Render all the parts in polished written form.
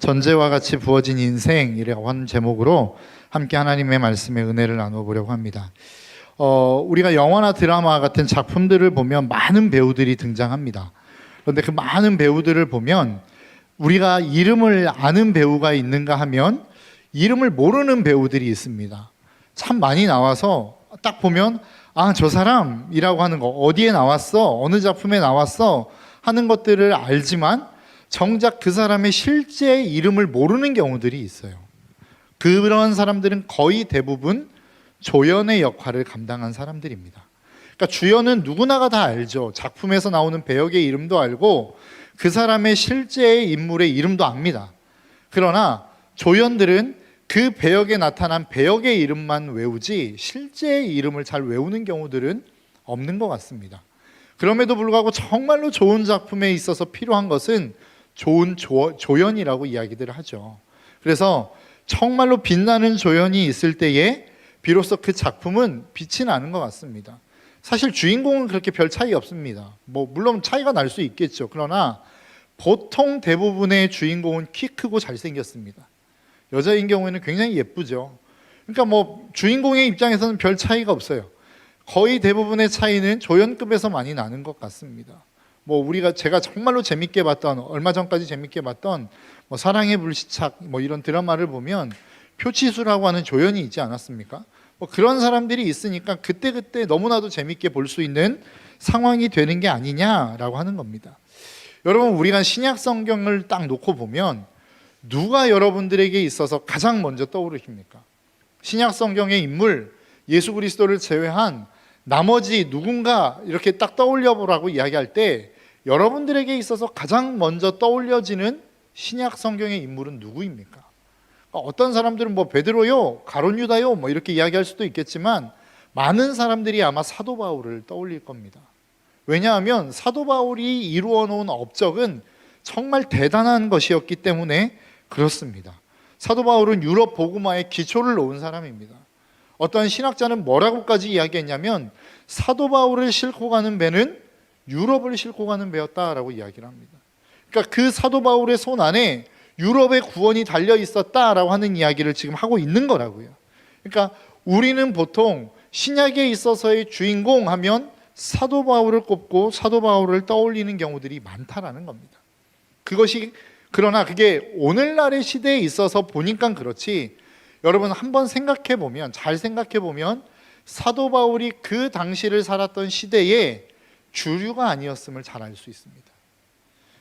전제와 같이 부어진 인생이라고 하는 제목으로 함께 하나님의 말씀의 은혜를 나눠보려고 합니다. 우리가 영화나 드라마 같은 작품들을 보면 많은 배우들이 등장합니다. 그런데 그 많은 배우들을 보면 우리가 이름을 아는 배우가 있는가 하면 이름을 모르는 배우들이 있습니다. 참 많이 나와서 딱 보면 저 사람이라고 하는 거, 어디에 나왔어, 어느 작품에 나왔어 하는 것들을 알지만 정작 그 사람의 실제 이름을 모르는 경우들이 있어요. 그런 사람들은 거의 대부분 조연의 역할을 감당한 사람들입니다. 그러니까 주연은 누구나가 다 알죠. 작품에서 나오는 배역의 이름도 알고 그 사람의 실제 인물의 이름도 압니다. 그러나 조연들은 그 배역에 나타난 배역의 이름만 외우지 실제 이름을 잘 외우는 경우들은 없는 것 같습니다. 그럼에도 불구하고 정말로 좋은 작품에 있어서 필요한 것은 좋은 조연이라고 이야기들을 하죠. 그래서 정말로 빛나는 조연이 있을 때에 비로소 그 작품은 빛이 나는 것 같습니다. 사실 주인공은 그렇게 별 차이 없습니다. 물론 차이가 날 수 있겠죠. 그러나 보통 대부분의 주인공은 키 크고 잘생겼습니다. 여자인 경우에는 굉장히 예쁘죠. 그러니까 주인공의 입장에서는 별 차이가 없어요. 거의 대부분의 차이는 조연급에서 많이 나는 것 같습니다. 제가 정말로 재밌게 봤던, 얼마 전까지 재밌게 봤던 사랑의 불시착 이런 드라마를 보면 표치수라고 하는 조연이 있지 않았습니까? 그런 사람들이 있으니까 그때그때 너무나도 재밌게 볼 수 있는 상황이 되는 게 아니냐라고 하는 겁니다. 여러분, 우리가 신약 성경을 딱 놓고 보면 누가 여러분들에게 있어서 가장 먼저 떠오르십니까? 신약 성경의 인물, 예수 그리스도를 제외한 나머지 누군가 이렇게 딱 떠올려 보라고 이야기할 때 여러분들에게 있어서 가장 먼저 떠올려지는 신약 성경의 인물은 누구입니까? 어떤 사람들은 베드로요, 가룟 유다요 이렇게 이야기할 수도 있겠지만 많은 사람들이 아마 사도 바울을 떠올릴 겁니다. 왜냐하면 사도 바울이 이루어 놓은 업적은 정말 대단한 것이었기 때문에 그렇습니다. 사도 바울은 유럽 복음화의 기초를 놓은 사람입니다. 어떤 신학자는 뭐라고까지 이야기했냐면 사도 바울을 싣고 가는 배는 유럽을 싣고 가는 배였다라고 이야기를 합니다. 그러니까 그 사도 바울의 손 안에 유럽의 구원이 달려 있었다라고 하는 이야기를 지금 하고 있는 거라고요. 그러니까 우리는 보통 신약에 있어서의 주인공 하면 사도 바울을 꼽고 사도 바울을 떠올리는 경우들이 많다라는 겁니다. 그러나 그게 오늘날의 시대에 있어서 보니까 그렇지, 여러분 한번 잘 생각해 보면 사도 바울이 그 당시를 살았던 시대에 주류가 아니었음을 잘 알 수 있습니다.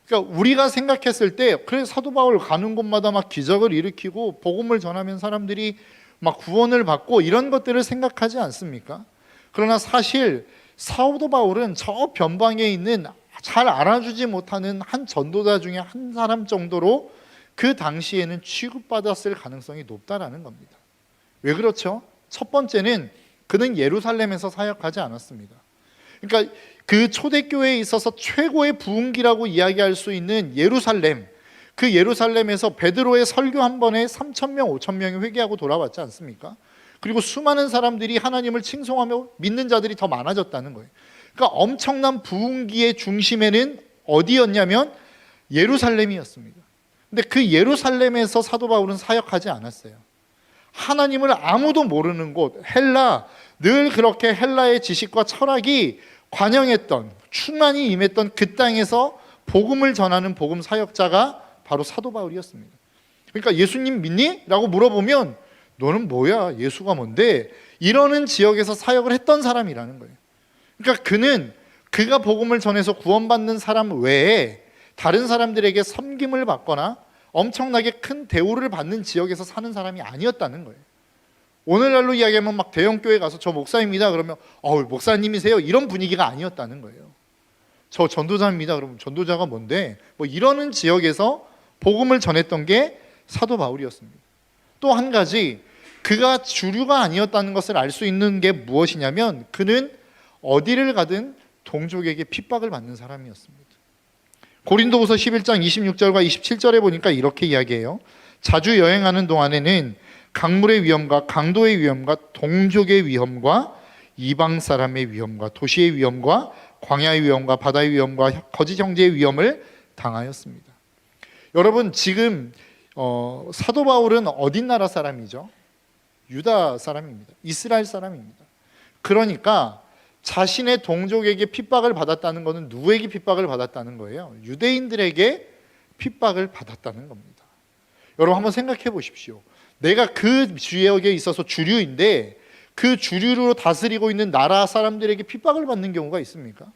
그러니까 우리가 생각했을 때 그래 사도 바울 가는 곳마다 막 기적을 일으키고 복음을 전하면 사람들이 막 구원을 받고 이런 것들을 생각하지 않습니까? 그러나 사실 사도 바울은 저 변방에 있는 잘 알아주지 못하는 한 전도자 중에 한 사람 정도로 그 당시에는 취급받았을 가능성이 높다라는 겁니다. 왜 그렇죠? 첫 번째는 그는 예루살렘에서 사역하지 않았습니다. 그러니까 그 초대교회에 있어서 최고의 부흥기라고 이야기할 수 있는 예루살렘, 그 예루살렘에서 베드로의 설교 한 번에 3,000명, 5,000명이 회개하고 돌아왔지 않습니까? 그리고 수많은 사람들이 하나님을 칭송하며 믿는 자들이 더 많아졌다는 거예요. 그러니까 엄청난 부흥기의 중심에는 어디였냐면 예루살렘이었습니다. 근데 그 예루살렘에서 사도 바울은 사역하지 않았어요. 하나님을 아무도 모르는 곳, 헬라, 늘 그렇게 헬라의 지식과 철학이 관영했던, 충만히 임했던 그 땅에서 복음을 전하는 복음 사역자가 바로 사도 바울이었습니다. 그러니까 예수님 믿니? 라고 물어보면 너는 뭐야? 예수가 뭔데? 이러는 지역에서 사역을 했던 사람이라는 거예요. 그러니까 그가 복음을 전해서 구원받는 사람 외에 다른 사람들에게 섬김을 받거나 엄청나게 큰 대우를 받는 지역에서 사는 사람이 아니었다는 거예요. 오늘날로 이야기하면 막 대형교회 가서 저 목사입니다 그러면 목사님이세요? 이런 분위기가 아니었다는 거예요. 저 전도자입니다 그러면 전도자가 뭔데? 이러는 지역에서 복음을 전했던 게 사도 바울이었습니다. 또 한 가지, 그가 주류가 아니었다는 것을 알 수 있는 게 무엇이냐면 그는 어디를 가든 동족에게 핍박을 받는 사람이었습니다. 고린도후서 11장 26절과 27절에 보니까 이렇게 이야기해요. 자주 여행하는 동안에는 강물의 위험과 강도의 위험과 동족의 위험과 이방 사람의 위험과 도시의 위험과 광야의 위험과 바다의 위험과 거짓 형제의 위험을 당하였습니다. 여러분, 지금 사도 바울은 어딘 나라 사람이죠? 유다 사람입니다. 이스라엘 사람입니다. 그러니까 자신의 동족에게 핍박을 받았다는 것은 누구에게 핍박을 받았다는 거예요? 유대인들에게 핍박을 받았다는 겁니다. 여러분 한번 생각해 보십시오. 내가 그 지역에 있어서 주류인데 그 주류로 다스리고 있는 나라 사람들에게 핍박을 받는 경우가 있습니까?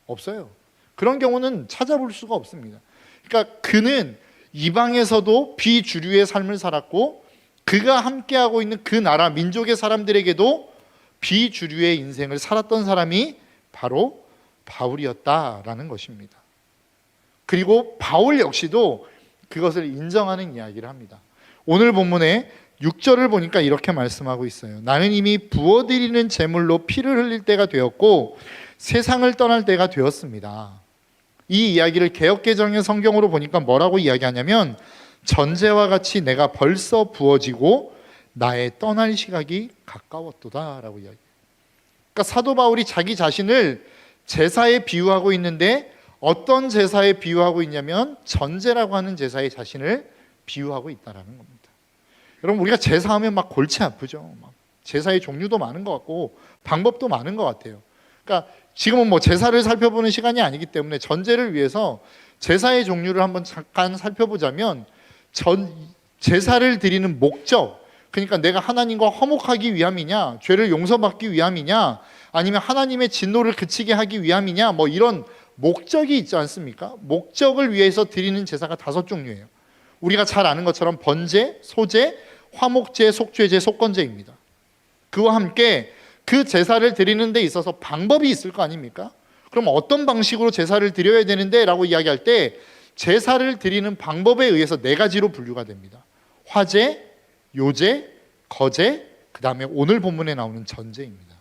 없어요. 그런 경우는 찾아볼 수가 없습니다. 그러니까 그는 이방에서도 비주류의 삶을 살았고 그가 함께하고 있는 그 나라 민족의 사람들에게도 비주류의 인생을 살았던 사람이 바로 바울이었다라는 것입니다. 그리고 바울 역시도 그것을 인정하는 이야기를 합니다. 오늘 본문에 6절을 보니까 이렇게 말씀하고 있어요. 나는 이미 부어드리는 제물로 피를 흘릴 때가 되었고 세상을 떠날 때가 되었습니다. 이 이야기를 개역개정의 성경으로 보니까 뭐라고 이야기하냐면 전제와 같이 내가 벌써 부어지고 나의 떠날 시각이 가까웠도다라고 이야기해요. 그러니까 사도 바울이 자기 자신을 제사에 비유하고 있는데 어떤 제사에 비유하고 있냐면 전제라고 하는 제사에 자신을 비유하고 있다라는 겁니다. 여러분 우리가 제사하면 막 골치 아프죠. 막 제사의 종류도 많은 것 같고 방법도 많은 것 같아요. 그러니까 지금은 뭐 제사를 살펴보는 시간이 아니기 때문에 전제를 위해서 제사의 종류를 한번 잠깐 살펴보자면 제사를 드리는 목적, 그러니까 내가 하나님과 화목하기 위함이냐, 죄를 용서받기 위함이냐, 아니면 하나님의 진노를 그치게 하기 위함이냐, 뭐 이런 목적이 있지 않습니까? 목적을 위해서 드리는 제사가 5종류예요. 우리가 잘 아는 것처럼 번제, 소제, 화목제, 속죄제, 속건제입니다. 그와 함께 그 제사를 드리는 데 있어서 방법이 있을 거 아닙니까? 그럼 어떤 방식으로 제사를 드려야 되는데 라고 이야기할 때 제사를 드리는 방법에 의해서 4가지로 분류가 됩니다. 화제, 요제, 거제, 그 다음에 오늘 본문에 나오는 전제입니다.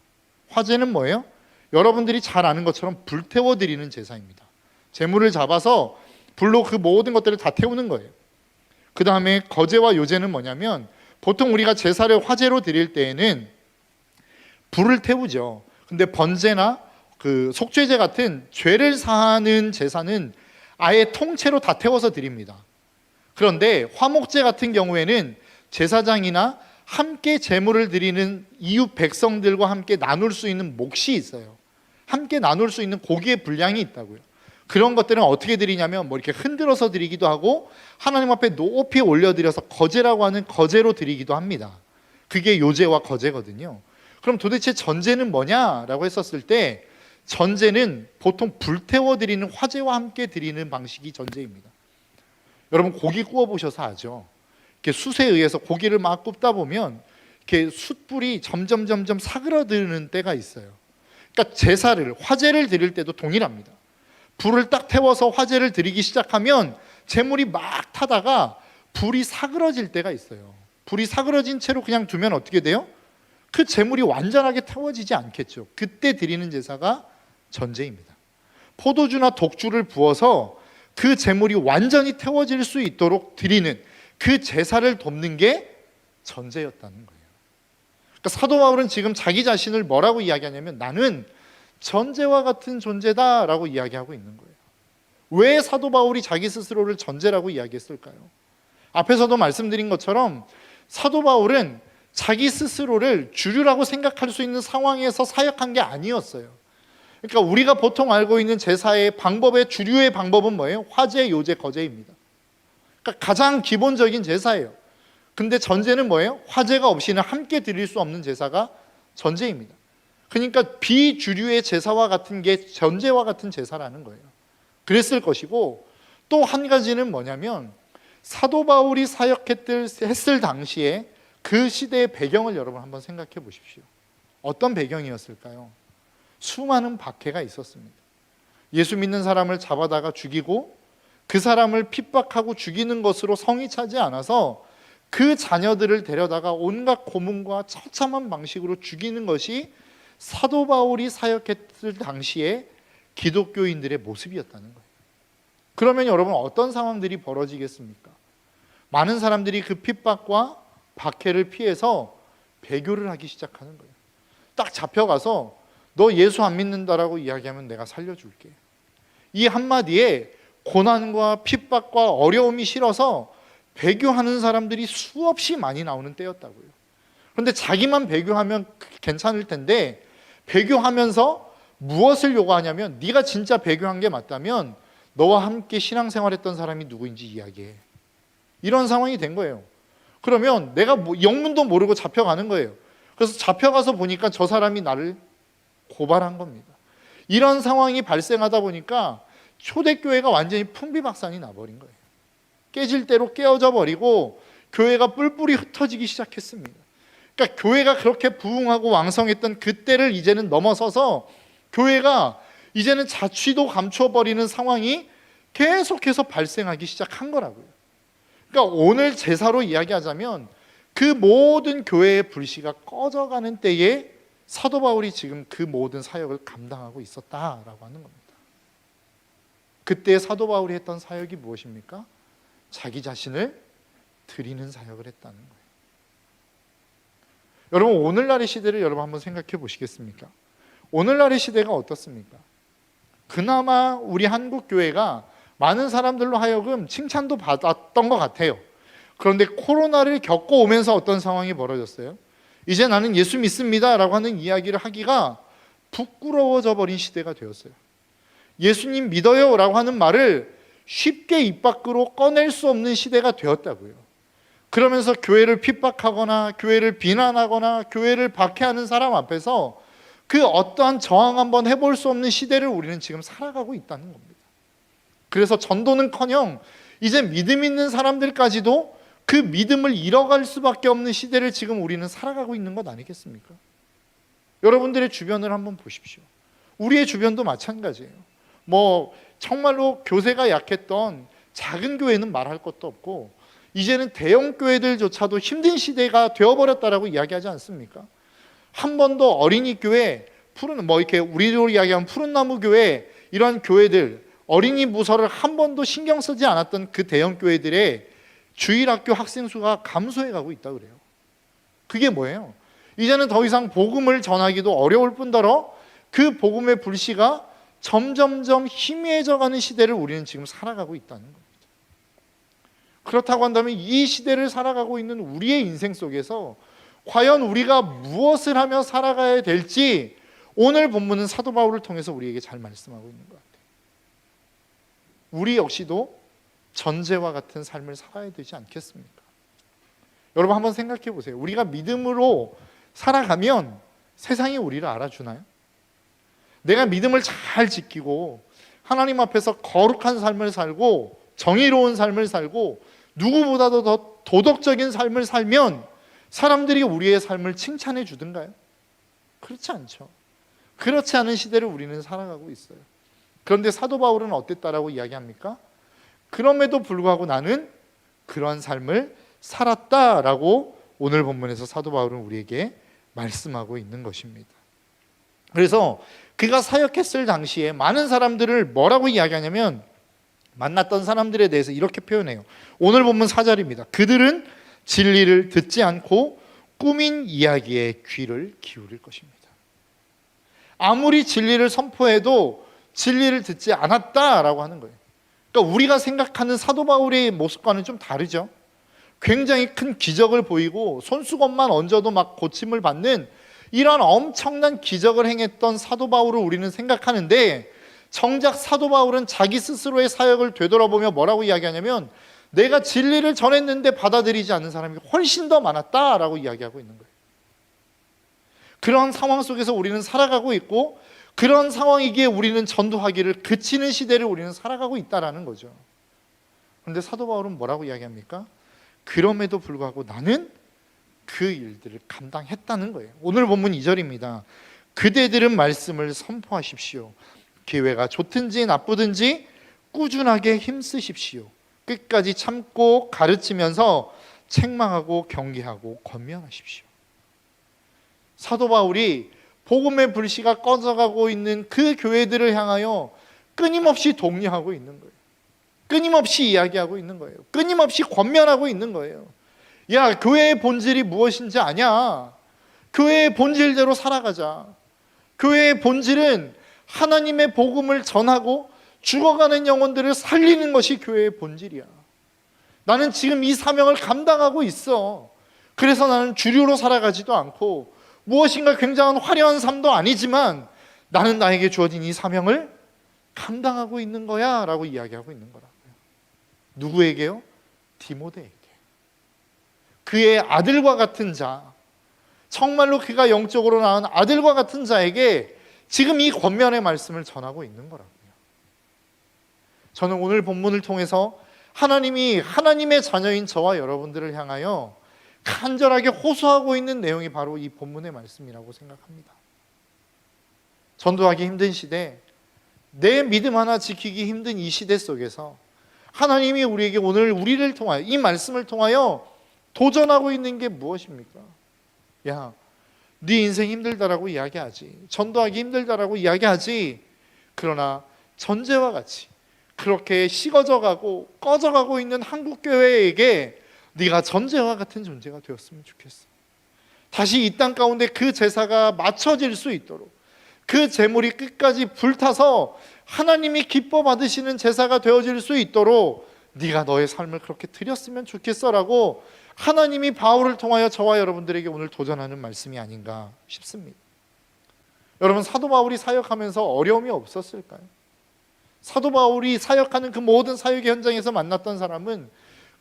화제는 뭐예요? 여러분들이 잘 아는 것처럼 불태워 드리는 제사입니다. 제물을 잡아서 불로 그 모든 것들을 다 태우는 거예요. 그 다음에 거제와 요제는 뭐냐면 보통 우리가 제사를 화제로 드릴 때에는 불을 태우죠. 근데 번제나 그 속죄제 같은 죄를 사하는 제사는 아예 통째로 다 태워서 드립니다. 그런데 화목제 같은 경우에는 제사장이나 함께 제물을 드리는 이웃 백성들과 함께 나눌 수 있는 몫이 있어요. 함께 나눌 수 있는 고기의 분량이 있다고요. 그런 것들은 어떻게 드리냐면 뭐 이렇게 흔들어서 드리기도 하고 하나님 앞에 높이 올려드려서 거제라고 하는 거제로 드리기도 합니다. 그게 요제와 거제거든요. 그럼 도대체 전제는 뭐냐라고 했었을 때 전제는 보통 불태워 드리는 화제와 함께 드리는 방식이 전제입니다. 여러분 고기 구워 보셔서 아죠. 이렇게 숯에 의해서 고기를 막 굽다 보면 이렇게 숯불이 점점 사그러드는 때가 있어요. 그러니까 제사를 화제를 드릴 때도 동일합니다. 불을 딱 태워서 화제를 드리기 시작하면 재물이 막 타다가 불이 사그러질 때가 있어요. 불이 사그러진 채로 그냥 두면 어떻게 돼요? 그 재물이 완전하게 태워지지 않겠죠. 그때 드리는 제사가 전제입니다. 포도주나 독주를 부어서 그 재물이 완전히 태워질 수 있도록 드리는 그 제사를 돕는 게 전제였다는 거예요. 그러니까 사도 바울은 지금 자기 자신을 뭐라고 이야기하냐면 나는 전제와 같은 존재다라고 이야기하고 있는 거예요. 왜 사도 바울이 자기 스스로를 전제라고 이야기했을까요? 앞에서도 말씀드린 것처럼 사도 바울은 자기 스스로를 주류라고 생각할 수 있는 상황에서 사역한 게 아니었어요. 그러니까 우리가 보통 알고 있는 제사의 방법의 주류의 방법은 뭐예요? 화제, 요제, 거제입니다. 그러니까 가장 기본적인 제사예요. 근데 전제는 뭐예요? 화제가 없이는 함께 드릴 수 없는 제사가 전제입니다. 그러니까 비주류의 제사와 같은 게 전제와 같은 제사라는 거예요. 그랬을 것이고 또 한 가지는 뭐냐면 사도 바울이 사역했을 당시에 그 시대의 배경을 여러분 한번 생각해 보십시오. 어떤 배경이었을까요? 수많은 박해가 있었습니다. 예수 믿는 사람을 잡아다가 죽이고 그 사람을 핍박하고 죽이는 것으로 성이 차지 않아서 그 자녀들을 데려다가 온갖 고문과 처참한 방식으로 죽이는 것이 사도 바울이 사역했을 당시에 기독교인들의 모습이었다는 거예요. 그러면 여러분 어떤 상황들이 벌어지겠습니까? 많은 사람들이 그 핍박과 박해를 피해서 배교를 하기 시작하는 거예요. 딱 잡혀가서 너 예수 안 믿는다라고 이야기하면 내가 살려줄게. 이 한마디에 고난과 핍박과 어려움이 싫어서 배교하는 사람들이 수없이 많이 나오는 때였다고요. 그런데 자기만 배교하면 괜찮을 텐데 배교하면서 무엇을 요구하냐면 네가 진짜 배교한 게 맞다면 너와 함께 신앙생활했던 사람이 누구인지 이야기해. 이런 상황이 된 거예요. 그러면 내가 영문도 모르고 잡혀가는 거예요. 그래서 잡혀가서 보니까 저 사람이 나를 고발한 겁니다. 이런 상황이 발생하다 보니까 초대교회가 완전히 풍비박산이 나버린 거예요. 깨질 대로 깨어져 버리고 교회가 뿔뿔이 흩어지기 시작했습니다. 그러니까 교회가 그렇게 부흥하고 왕성했던 그때를 이제는 넘어서서 교회가 이제는 자취도 감춰버리는 상황이 계속해서 발생하기 시작한 거라고요. 그러니까 오늘 제사로 이야기하자면 그 모든 교회의 불씨가 꺼져가는 때에 사도 바울이 지금 그 모든 사역을 감당하고 있었다라고 하는 겁니다. 그때 사도 바울이 했던 사역이 무엇입니까? 자기 자신을 드리는 사역을 했다는 거예요. 여러분, 오늘날의 시대를 여러분 한번 생각해 보시겠습니까? 오늘날의 시대가 어떻습니까? 그나마 우리 한국 교회가 많은 사람들로 하여금 칭찬도 받았던 것 같아요. 그런데 코로나를 겪고 오면서 어떤 상황이 벌어졌어요? 이제 나는 예수 믿습니다 라고 하는 이야기를 하기가 부끄러워져 버린 시대가 되었어요. 예수님 믿어요 라고 하는 말을 쉽게 입 밖으로 꺼낼 수 없는 시대가 되었다고요. 그러면서 교회를 핍박하거나 교회를 비난하거나 교회를 박해하는 사람 앞에서 그 어떠한 저항 한번 해볼 수 없는 시대를 우리는 지금 살아가고 있다는 겁니다. 그래서 전도는커녕 이제 믿음 있는 사람들까지도 그 믿음을 잃어갈 수밖에 없는 시대를 지금 우리는 살아가고 있는 것 아니겠습니까? 여러분들의 주변을 한번 보십시오. 우리의 주변도 마찬가지예요. 정말로 교세가 약했던 작은 교회는 말할 것도 없고 이제는 대형 교회들조차도 힘든 시대가 되어버렸다라고 이야기하지 않습니까? 한 번도 어린이 교회, 이렇게 우리로 이야기하면 푸른나무 교회, 이런 교회들, 어린이 부서를 한 번도 신경 쓰지 않았던 그 대형 교회들의 주일학교 학생 수가 감소해가고 있다 그래요. 그게 뭐예요? 이제는 더 이상 복음을 전하기도 어려울 뿐더러 그 복음의 불씨가 점점점 희미해져가는 시대를 우리는 지금 살아가고 있다는 겁니다. 그렇다고 한다면 이 시대를 살아가고 있는 우리의 인생 속에서 과연 우리가 무엇을 하며 살아가야 될지 오늘 본문은 사도 바울을 통해서 우리에게 잘 말씀하고 있는 것 같아요. 우리 역시도 전제와 같은 삶을 살아야 되지 않겠습니까? 여러분 한번 생각해 보세요. 우리가 믿음으로 살아가면 세상이 우리를 알아주나요? 내가 믿음을 잘 지키고 하나님 앞에서 거룩한 삶을 살고 정의로운 삶을 살고 누구보다도 더 도덕적인 삶을 살면 사람들이 우리의 삶을 칭찬해 주던가요? 그렇지 않죠. 그렇지 않은 시대를 우리는 살아가고 있어요. 그런데 사도 바울은 어땠다라고 이야기합니까? 그럼에도 불구하고 나는 그런 삶을 살았다라고 오늘 본문에서 사도 바울은 우리에게 말씀하고 있는 것입니다. 그래서 그가 사역했을 당시에 많은 사람들을 뭐라고 이야기하냐면 만났던 사람들에 대해서 이렇게 표현해요. 오늘 본문 4절입니다. 그들은 진리를 듣지 않고 꾸민 이야기에 귀를 기울일 것입니다. 아무리 진리를 선포해도 진리를 듣지 않았다라고 하는 거예요. 그러니까 우리가 생각하는 사도 바울의 모습과는 좀 다르죠. 굉장히 큰 기적을 보이고 손수건만 얹어도 막 고침을 받는 이런 엄청난 기적을 행했던 사도 바울을 우리는 생각하는데 정작 사도 바울은 자기 스스로의 사역을 되돌아보며 뭐라고 이야기하냐면 내가 진리를 전했는데 받아들이지 않는 사람이 훨씬 더 많았다라고 이야기하고 있는 거예요. 그런 상황 속에서 우리는 살아가고 있고 그런 상황이기에 우리는 전도하기를 그치는 시대를 우리는 살아가고 있다라는 거죠. 그런데 사도 바울은 뭐라고 이야기합니까? 그럼에도 불구하고 나는 그 일들을 감당했다는 거예요. 오늘 본문 2절입니다. 그대들은 말씀을 선포하십시오. 기회가 좋든지 나쁘든지 꾸준하게 힘쓰십시오. 끝까지 참고 가르치면서 책망하고 경계하고 권면하십시오. 사도 바울이 복음의 불씨가 꺼져가고 있는 그 교회들을 향하여 끊임없이 독려하고 있는 거예요. 끊임없이 이야기하고 있는 거예요. 끊임없이 권면하고 있는 거예요. 야, 교회의 본질이 무엇인지 아냐? 교회의 본질대로 살아가자. 교회의 본질은 하나님의 복음을 전하고 죽어가는 영혼들을 살리는 것이 교회의 본질이야. 나는 지금 이 사명을 감당하고 있어. 그래서 나는 주류로 살아가지도 않고 무엇인가 굉장한 화려한 삶도 아니지만 나는 나에게 주어진 이 사명을 감당하고 있는 거야 라고 이야기하고 있는 거라고요. 누구에게요? 디모데에게. 그의 아들과 같은 자, 정말로 그가 영적으로 낳은 아들과 같은 자에게 지금 이 권면의 말씀을 전하고 있는 거라고요. 저는 오늘 본문을 통해서 하나님이 하나님의 자녀인 저와 여러분들을 향하여 간절하게 호소하고 있는 내용이 바로 이 본문의 말씀이라고 생각합니다. 전도하기 힘든 시대, 내 믿음 하나 지키기 힘든 이 시대 속에서 하나님이 우리에게 오늘 우리를 통하여, 이 말씀을 통하여 도전하고 있는 게 무엇입니까? 야, 네 인생 힘들다라고 이야기하지, 전도하기 힘들다라고 이야기하지, 그러나 전제와 같이 그렇게 식어져가고 꺼져가고 있는 한국교회에게 네가 전제와 같은 존재가 되었으면 좋겠어. 다시 이 땅 가운데 그 제사가 맞춰질 수 있도록, 그 제물이 끝까지 불타서 하나님이 기뻐 받으시는 제사가 되어질 수 있도록 네가 너의 삶을 그렇게 드렸으면 좋겠어라고 하나님이 바울을 통하여 저와 여러분들에게 오늘 도전하는 말씀이 아닌가 싶습니다. 여러분, 사도 바울이 사역하면서 어려움이 없었을까요? 사도 바울이 사역하는 그 모든 사역의 현장에서 만났던 사람은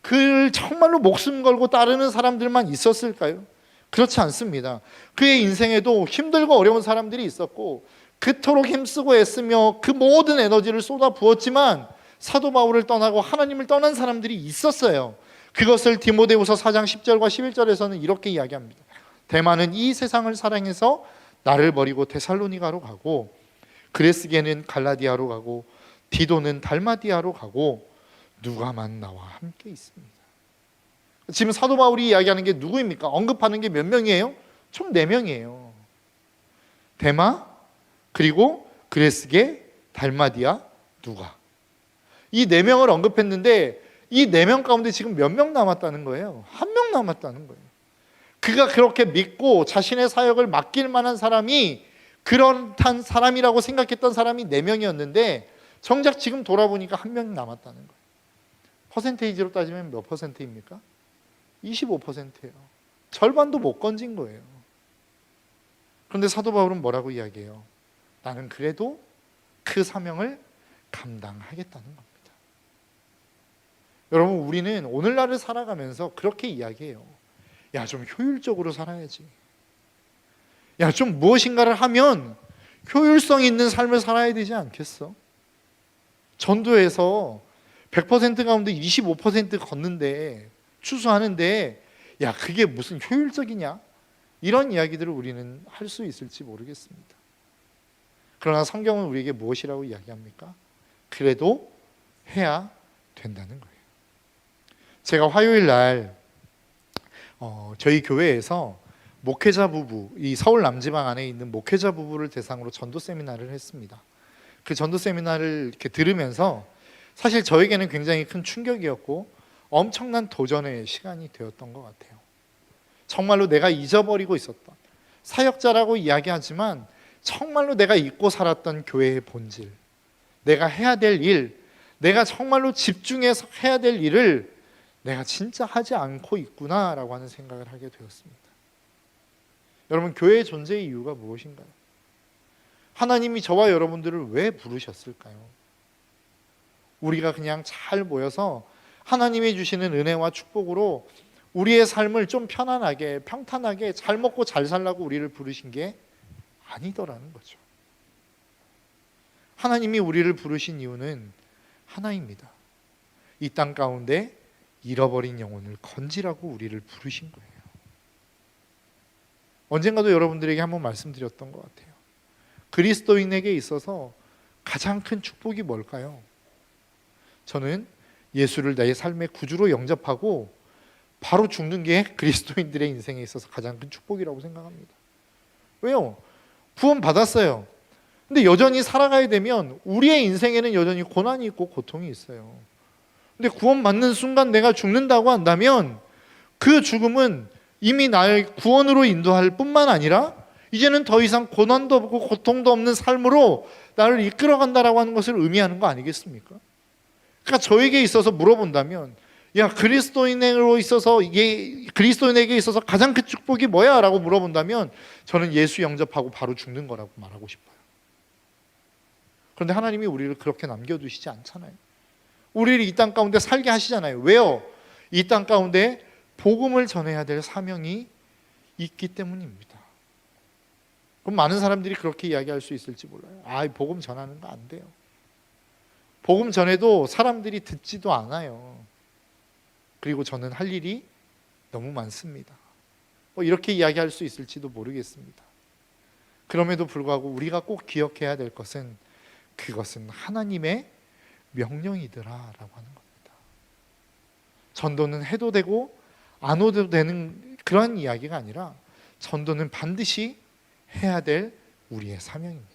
그를 정말로 목숨 걸고 따르는 사람들만 있었을까요? 그렇지 않습니다. 그의 인생에도 힘들고 어려운 사람들이 있었고 그토록 힘쓰고 애쓰며 그 모든 에너지를 쏟아 부었지만 사도 바울을 떠나고 하나님을 떠난 사람들이 있었어요. 그것을 디모데후서 4장 10절과 11절에서는 이렇게 이야기합니다. 데마는 이 세상을 사랑해서 나를 버리고 데살로니가로 가고, 그레스게는 갈라디아로 가고, 디도는 달마디아로 가고, 누가만 나와 함께 있습니다. 지금 사도 바울이 이야기하는 게 누구입니까? 언급하는 게 몇 명이에요? 총 4명이에요. 데마, 그리고 그레스게, 달마디아, 누가. 이 4명을 언급했는데 이 4명 가운데 지금 몇 명 남았다는 거예요? 1명 남았다는 거예요. 그가 그렇게 믿고 자신의 사역을 맡길 만한 사람이, 그런 사람이라고 생각했던 사람이 4명이었는데 정작 지금 돌아보니까 1명 남았다는 거예요. 퍼센테이지로 따지면 몇 퍼센트입니까? 25%예요. 절반도 못 건진 거예요. 그런데 사도 바울은 뭐라고 이야기해요? 나는 그래도 그 사명을 감당하겠다는 겁니다. 여러분, 우리는 오늘날을 살아가면서 그렇게 이야기해요. 야, 좀 효율적으로 살아야지. 야, 좀 무엇인가를 하면 효율성 있는 삶을 살아야 되지 않겠어? 전도에서 100% 가운데 25% 걷는데, 추수하는데, 야, 그게 무슨 효율적이냐? 이런 이야기들을 우리는 할 수 있을지 모르겠습니다. 그러나 성경은 우리에게 무엇이라고 이야기합니까? 그래도 해야 된다는 거예요. 제가 화요일 날 저희 교회에서 목회자 부부, 이 서울 남지방 안에 있는 목회자 부부를 대상으로 전도 세미나를 했습니다. 그 전도 세미나를 이렇게 들으면서 사실 저에게는 굉장히 큰 충격이었고 엄청난 도전의 시간이 되었던 것 같아요. 정말로 내가 잊어버리고 있었던, 사역자라고 이야기하지만 정말로 내가 잊고 살았던 교회의 본질, 내가 해야 될 일, 내가 정말로 집중해서 해야 될 일을 내가 진짜 하지 않고 있구나라고 하는 생각을 하게 되었습니다. 여러분, 교회의 존재의 이유가 무엇인가요? 하나님이 저와 여러분들을 왜 부르셨을까요? 우리가 그냥 잘 모여서 하나님이 주시는 은혜와 축복으로 우리의 삶을 좀 편안하게, 평탄하게 잘 먹고 잘 살라고 우리를 부르신 게 아니더라는 거죠. 하나님이 우리를 부르신 이유는 하나입니다. 이 땅 가운데 잃어버린 영혼을 건지라고 우리를 부르신 거예요. 언젠가도 여러분들에게 한번 말씀드렸던 것 같아요. 그리스도인에게 있어서 가장 큰 축복이 뭘까요? 저는 예수를 내 삶의 구주로 영접하고 바로 죽는 게 그리스도인들의 인생에 있어서 가장 큰 축복이라고 생각합니다. 왜요? 구원 받았어요. 근데 여전히 살아가야 되면 우리의 인생에는 여전히 고난이 있고 고통이 있어요. 근데 구원 받는 순간 내가 죽는다고 한다면 그 죽음은 이미 날 구원으로 인도할 뿐만 아니라 이제는 더 이상 고난도 없고 고통도 없는 삶으로 나를 이끌어간다라고 하는 것을 의미하는 거 아니겠습니까? 그러니까 저에게 있어서 물어본다면 야, 그리스도인으로 있어서 이게 그리스도인에게 있어서 가장 큰 축복이 뭐야? 라고 물어본다면 저는 예수 영접하고 바로 죽는 거라고 말하고 싶어요. 그런데 하나님이 우리를 그렇게 남겨두시지 않잖아요. 우리를 이 땅 가운데 살게 하시잖아요. 왜요? 이 땅 가운데 복음을 전해야 될 사명이 있기 때문입니다. 그럼 많은 사람들이 그렇게 이야기할 수 있을지 몰라요. 아, 복음 전하는 거 안 돼요. 복음 전해도 사람들이 듣지도 않아요. 그리고 저는 할 일이 너무 많습니다. 이렇게 이야기할 수 있을지도 모르겠습니다. 그럼에도 불구하고 우리가 꼭 기억해야 될 것은 그것은 하나님의 명령이더라라고 하는 겁니다. 전도는 해도 되고 안 해도 되는 그런 이야기가 아니라 전도는 반드시 해야 될 우리의 사명입니다.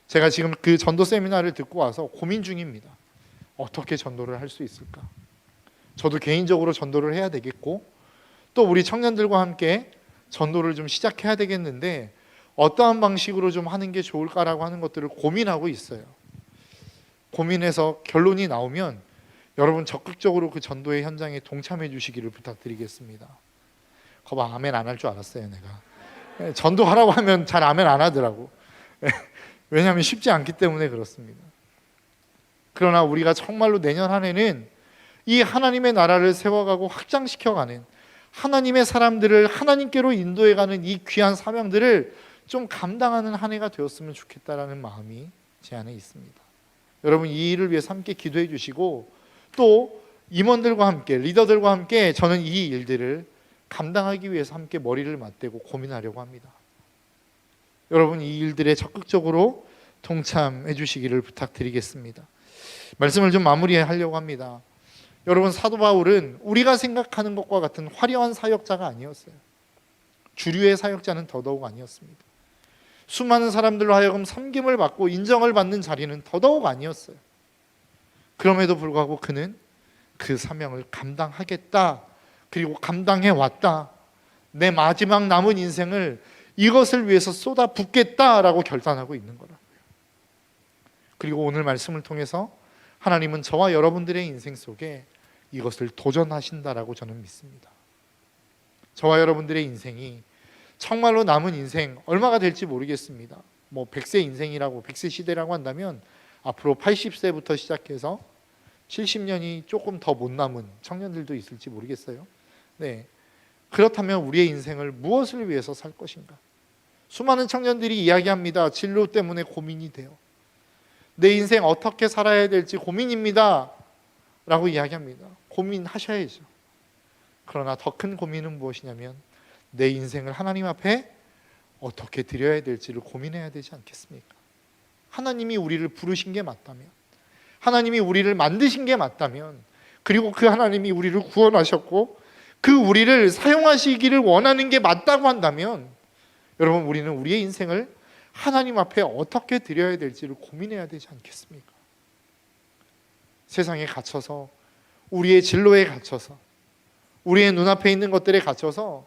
제가 지금 그 전도 세미나를 듣고 와서 고민 중입니다. 어떻게 전도를 할 수 있을까? 저도 개인적으로 전도를 해야 되겠고 또 우리 청년들과 함께 전도를 좀 시작해야 되겠는데 어떠한 방식으로 좀 하는 게 좋을까라고 하는 것들을 고민하고 있어요. 고민해서 결론이 나오면 여러분 적극적으로 그 전도의 현장에 동참해 주시기를 부탁드리겠습니다. 거봐, 아멘 안 할 줄 알았어요. 내가 전도하라고 하면 잘 아멘 안 하더라고. 왜냐하면 쉽지 않기 때문에 그렇습니다. 그러나 우리가 정말로 내년 한 해는 이 하나님의 나라를 세워가고 확장시켜가는 하나님의 사람들을 하나님께로 인도해가는 이 귀한 사명들을 좀 감당하는 한 해가 되었으면 좋겠다라는 마음이 제 안에 있습니다. 여러분 이 일을 위해서 함께 기도해 주시고 또 임원들과 함께 리더들과 함께 저는 이 일들을 감당하기 위해서 함께 머리를 맞대고 고민하려고 합니다. 여러분 이 일들에 적극적으로 동참해 주시기를 부탁드리겠습니다. 말씀을 좀 마무리하려고 합니다. 여러분 사도 바울은 우리가 생각하는 것과 같은 화려한 사역자가 아니었어요. 주류의 사역자는 더더욱 아니었습니다. 수많은 사람들로 하여금 섬김을 받고 인정을 받는 자리는 더더욱 아니었어요. 그럼에도 불구하고 그는 그 사명을 감당하겠다, 그리고 감당해 왔다, 내 마지막 남은 인생을 이것을 위해서 쏟아붓겠다라고 결단하고 있는 거라고요. 그리고 오늘 말씀을 통해서 하나님은 저와 여러분들의 인생 속에 이것을 도전하신다라고 저는 믿습니다. 저와 여러분들의 인생이 정말로 남은 인생 얼마가 될지 모르겠습니다. 100세 인생이라고 100세 시대라고 한다면 앞으로 80세부터 시작해서 70년이 조금 더 못 남은 청년들도 있을지 모르겠어요. 네. 그렇다면 우리의 인생을 무엇을 위해서 살 것인가? 수많은 청년들이 이야기합니다. 진로 때문에 고민이 돼요. 내 인생 어떻게 살아야 될지 고민입니다 라고 이야기합니다. 고민하셔야죠. 그러나 더 큰 고민은 무엇이냐면 내 인생을 하나님 앞에 어떻게 드려야 될지를 고민해야 되지 않겠습니까? 하나님이 우리를 부르신 게 맞다면, 하나님이 우리를 만드신 게 맞다면, 그리고 그 하나님이 우리를 구원하셨고 그 우리를 사용하시기를 원하는 게 맞다고 한다면 여러분 우리는 우리의 인생을 하나님 앞에 어떻게 드려야 될지를 고민해야 되지 않겠습니까? 세상에 갇혀서, 우리의 진로에 갇혀서, 우리의 눈앞에 있는 것들에 갇혀서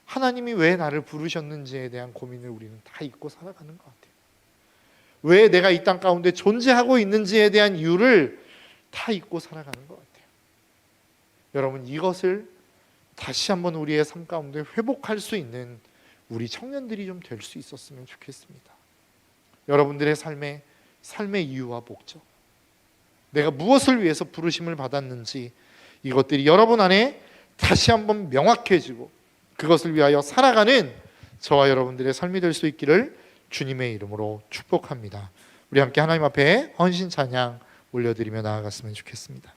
하나님이 왜 나를 부르셨는지에 대한 고민을 우리는 다 잊고 살아가는 것 같아요. 왜 내가 이 땅 가운데 존재하고 있는지에 대한 이유를 다 잊고 살아가는 것 같아요. 여러분 이것을 다시 한번 우리의 삶 가운데 회복할 수 있는 우리 청년들이 좀 될 수 있었으면 좋겠습니다. 여러분들의 삶의 이유와 목적, 내가 무엇을 위해서 부르심을 받았는지 이것들이 여러분 안에 다시 한번 명확해지고 그것을 위하여 살아가는 저와 여러분들의 삶이 될 수 있기를 주님의 이름으로 축복합니다. 우리 함께 하나님 앞에 헌신 찬양 올려드리며 나아갔으면 좋겠습니다.